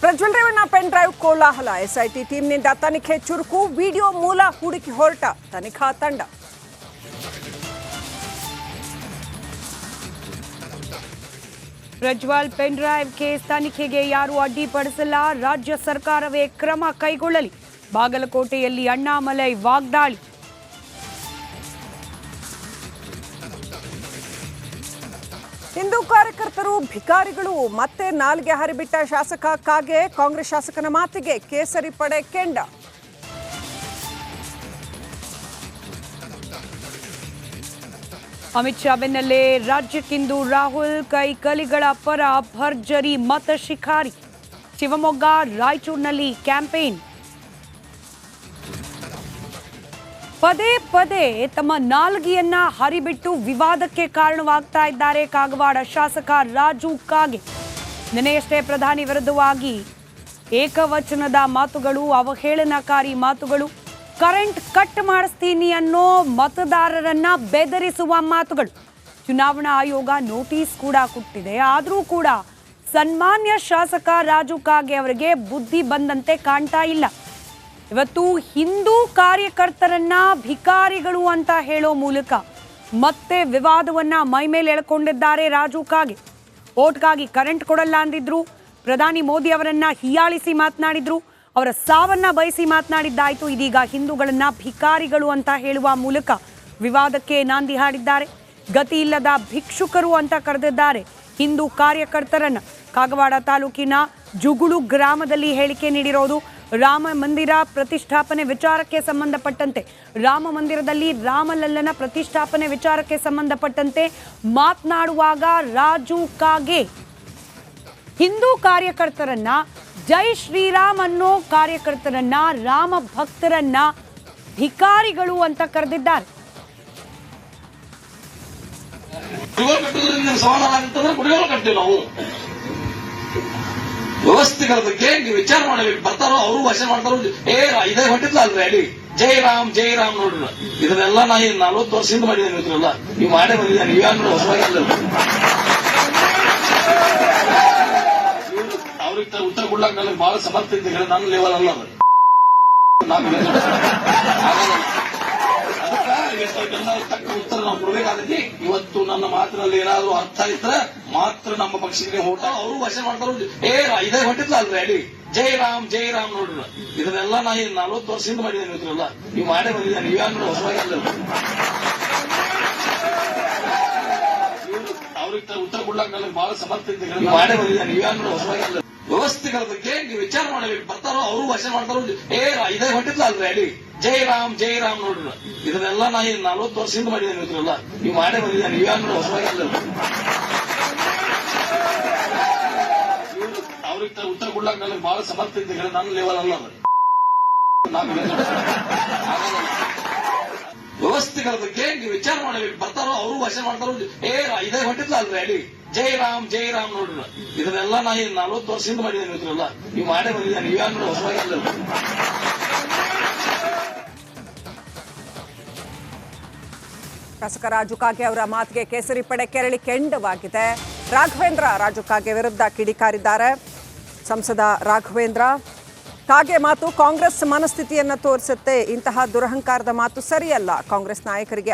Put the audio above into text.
Prajwal Revanna pen drive ಕೋಲಾಹಲ. SIT ಟೀಮ್ನಿಂದ ತನಿಖೆ ಚುರುಕು. ವಿಡಿಯೋ ಮೂಲ ಹುಡುಕಿ ಹೊರಟ ತನಿಖಾ ತಂಡ. ಪ್ರಜ್ವಲ್ ಪೆನ್ ಡ್ರೈವ್ ಕೇಸ್ ತನಿಖೆಗೆ ಯಾರು ಅಡ್ಡಿಪಡಿಸಲ್ಲ, ರಾಜ್ಯ ಸರ್ಕಾರವೇ ಕ್ರಮ ಕೈಗೊಳ್ಳಲಿ. ಬಾಗಲಕೋಟೆಯಲ್ಲಿ ಅಣ್ಣಾಮಲೈ ವಾಗ್ದಾಳಿ. ಹಿಂದೂ ಕಾರ್ಯಕರ್ತರು ಭಿಕಾರಿಗಳು, ಮತ್ತೆ ನಾಲ್ಗೆ ಹರಿಬಿಟ್ಟ ಶಾಸಕ ಕಾಗೆ. ಕಾಂಗ್ರೆಸ್ ಶಾಸಕನ ಮಾತಿಗೆ ಕೇಸರಿ ಪಡೆ ಕೆಂಡ. ಅಮಿತ್ ಶಾ ಬೆನ್ನಲ್ಲೇ ರಾಜ್ಯಕ್ಕಿಂದು ರಾಹುಲ್ ಕೈಕಲಿಗಳ ಪರ ಭರ್ಜರಿ ಮತ ಶಿಖಾರಿ. ಶಿವಮೊಗ್ಗ, ರಾಯಚೂರಿನಲ್ಲಿ ಕ್ಯಾಂಪೇನ್. ಪದೇ ಪದೇ ತಮ್ಮ ನಾಲ್ಗೆಯನ್ನ ಹರಿಬಿಟ್ಟು ವಿವಾದಕ್ಕೆ ಕಾರಣವಾಗ್ತಾ ಇದ್ದಾರೆ ಕಾಗವಾಡ ಶಾಸಕ ರಾಜು ಕಾಗೆ. ನಿನ್ನೆಯಷ್ಟೇ ಪ್ರಧಾನಿ ವಿರುದ್ಧವಾಗಿ ಏಕವಚನದ ಮಾತುಗಳು, ಅವಹೇಳನಕಾರಿ ಮಾತುಗಳು, ಕರೆಂಟ್ ಕಟ್ ಮಾಡಿಸ್ತೀನಿ ಅನ್ನೋ ಮತದಾರರನ್ನ ಬೆದರಿಸುವ ಮಾತುಗಳು. ಚುನಾವಣಾ ಆಯೋಗ ನೋಟಿಸ್ ಕೂಡ ಕೊಟ್ಟಿದೆ. ಆದರೂ ಕೂಡ ಸನ್ಮಾನ್ಯ ಶಾಸಕ ರಾಜು ಕಾಗೆ ಅವರಿಗೆ ಬುದ್ಧಿ ಬಂದಂತೆ ಕಾಣ್ತಾ ಇಲ್ಲ. ಇವತ್ತು ಹಿಂದೂ ಕಾರ್ಯಕರ್ತರನ್ನ ಭಿಕಾರಿಗಳು ಅಂತ ಹೇಳೋ ಮೂಲಕ ಮತ್ತೆ ವಿವಾದವನ್ನ ಮೈಮೇಲೆ ಎಳ್ಕೊಂಡಿದ್ದಾರೆ ರಾಜು ಕಾಗೆ. ಓಟ್ಗಾಗಿ ಕರೆಂಟ್ ಕೊಡಲ್ಲ ಅಂದಿದ್ರು, ಪ್ರಧಾನಿ ಮೋದಿ ಅವರನ್ನ ಹೀಯಾಳಿಸಿ ಮಾತನಾಡಿದ್ರು, ಅವರ ಸಾವನ್ನ ಬಯಸಿ ಮಾತನಾಡಿದ್ದಾಯ್ತು. ಇದೀಗ ಹಿಂದೂಗಳನ್ನ ಭಿಕಾರಿಗಳು ಅಂತ ಹೇಳುವ ಮೂಲಕ ವಿವಾದಕ್ಕೆ ನಾಂದಿ ಹಾಡಿದ್ದಾರೆ. ಗತಿ ಇಲ್ಲದ ಭಿಕ್ಷುಕರು ಅಂತ ಕರೆದಿದ್ದಾರೆ ಹಿಂದೂ ಕಾರ್ಯಕರ್ತರನ್ನ. ಕಾಗವಾಡ ತಾಲೂಕಿನ ಜುಗುಳು ಗ್ರಾಮದಲ್ಲಿ ಹೇಳಿಕೆ ನೀಡಿರೋದು. ರಾಮ ಮಂದಿರ ಪ್ರತಿಷ್ಠಾಪನೆ ವಿಚಾರಕ್ಕೆ ಸಂಬಂಧಪಟ್ಟಂತೆ, ರಾಮ ಮಂದಿರದಲ್ಲಿ ರಾಮಲಲ್ಲನ ಪ್ರತಿಷ್ಠಾಪನೆ ವಿಚಾರಕ್ಕೆ ಸಂಬಂಧಪಟ್ಟಂತೆ ಮಾತನಾಡುವಾಗ ರಾಜು ಕಾಗೆ ಹಿಂದೂ ಕಾರ್ಯಕರ್ತರನ್ನ, ಜೈ ಶ್ರೀರಾಮ್ ಅನ್ನೋ ಕಾರ್ಯಕರ್ತರನ್ನ, ರಾಮ ಭಕ್ತರನ್ನ ಭಿಕಾರಿಗಳು ಅಂತ ಕರೆದಿದ್ದಾರೆ. ವ್ಯವಸ್ಥೆಗಳ ಬಗ್ಗೆ ನೀವು ವಿಚಾರ ಮಾಡಬೇಕು. ಬರ್ತಾರೋ ಅವರು ಭಾಷೆ ಮಾಡ್ತಾರೋ, ಇದೇ ಹೊಟ್ಟಿದ್ಲ ಅಲ್ರಿ ಅಡಿ ಜೈ ರಾಮ್ ನೋಡ್ರಿ. ಇದನ್ನೆಲ್ಲ ನಾ 40 ವರ್ಷದಿಂದ ಮಾಡಿದ್ದೇನೆ. ಇದ್ರಲ್ಲ ನೀವು ಮಾಡೇ ಬಂದಿದ್ದೆ. ನೀವ್ಯಾರು ಹೊಸವಾಗಿ ಅವ್ರಿಗೆ ಉತ್ತರ ಕೊಡ್ಲಾಕ ನನಗೆ ಬಹಳ ಸಮರ್ಥ ಇದ್ದ ನನ್ನ ಲೆವೆಲ್ ಅಲ್ಲ ಅದು. ತಕ್ಕ ಉತ್ತರ ನಾವು ಕೊಡ್ಬೇಕಾದ್ರೆ ಇವತ್ತು ನನ್ನ ಮಾತಿನಲ್ಲಿ ಏನಾದ್ರು ಅರ್ಥ ಇದ್ರೆ ಮಾತ್ರ ನಮ್ಮ ಪಕ್ಷಕ್ಕೆ ಹೋಟ. ಅವರು ಭಾಷೆ ಮಾಡ್ತಾರೋ, ಇದೇ ಹೊಟ್ಟಿದ್ಲ ಅಲ್ರಿ ಅಡಿ ಜೈ ರಾಮ್ ನೋಡ್ರಿ. ಇದನ್ನೆಲ್ಲ ನಾ 40 ವರ್ಷದಿಂದ ಮಾಡಿದ್ದೇನೆ. ಇದ್ರಲ್ಲ ನೀವು ಮಾಡೇ ಬಂದಿದ್ದೆ. ನೀವ್ಯಾರು ಹೊಸವಾಗಿ ಅವ್ರಿಗೆ ಉತ್ತರ ಕೊಡ್ಲಾಕ ನನಗೆ ಬಹಳ ಸಮರ್ಥ ಇದ್ದ ಮಾಡೇ ಬಂದಿದ್ದೆ. ನೀವ್ಯಾರು ಹೊಸವಾಗಿ ವ್ಯವಸ್ಥೆಗಳ ಬಗ್ಗೆ ನೀವು ವಿಚಾರ ಮಾಡಬೇಕು. ಬರ್ತಾರೋ ಅವರು ಭಾಷೆ ಮಾಡ್ತಾರೋ, ಇದೇ ಹೊಟ್ಟಿದ್ಲ ಅಲ್ರಿ ಅಡಿ ಜೈ ರಾಮ್ ನೋಡ್ರಿ. ಇದನ್ನೆಲ್ಲ ನಾ 40 ವರ್ಷದಿಂದ ಮಾಡಿದ್ದೇನೆ. ಇದ್ರಲ್ಲ ನೀವು ಮಾಡೇ ಬಂದಿದ್ದೆ. ನೀವ್ಯಾರು ಹೊಸವಾಗಿ ಅವ್ರಿಗೆ ಉತ್ತರ ಕೊಡ್ಲಾಕ ನನಗೆ ಬಹಳ ಸಮರ್ಥ ಇದ್ದ ನನ್ನ ಲೆವೆಲ್ ಅಲ್ಲ ಅದು. ವ್ಯವಸ್ಥೆಗಳ ಬಗ್ಗೆ ನೀವು ವಿಚಾರ ಮಾಡಬೇಕು. ಬರ್ತಾರೋ ಅವರು ಭಾಷೆ ಮಾಡ್ತಾರೋ, ಇದೇ ಹೊಟ್ಟಿದ್ಲ ಅಲ್ರಿ ಅಡಿ ಜೈ ರಾಮ್ ನೋಡ್ರಿ. ಇದನ್ನೆಲ್ಲ ನಾ 40 ವರ್ಷದಿಂದ ಮಾಡಿದ್ದೇನೆ. ಇದ್ರಲ್ಲ ನೀವು ಮಾಡೇ ಬಂದಿದ್ದೆ. ನೀವ್ಯಾರು ಹೊಸವಾಗಿ ಶಾಸಕ ರಾಜು ಕಾಗೆ ಅವರ ಮಾತಿಗೆ ಕೇಸರಿ ಪಡೆ ಕೆರಳಿ ಕೆಂಡವಾಗಿದೆ. ರಾಘವೇಂದ್ರ ರಾಜು ಕಾಗೆ ವಿರುದ್ಧ ಕಿಡಿಕಾರಿದ್ದಾರೆ. ಸಂಸದ ರಾಘವೇಂದ್ರ, ಕಾಗೆ ಮಾತು ಕಾಂಗ್ರೆಸ್ ಮನಸ್ಥಿತಿಯನ್ನು ತೋರಿಸುತ್ತೆ. ಇಂತಹ ದುರಹಂಕಾರದ ಮಾತು ಸರಿಯಲ್ಲ. ಕಾಂಗ್ರೆಸ್ ನಾಯಕರಿಗೆ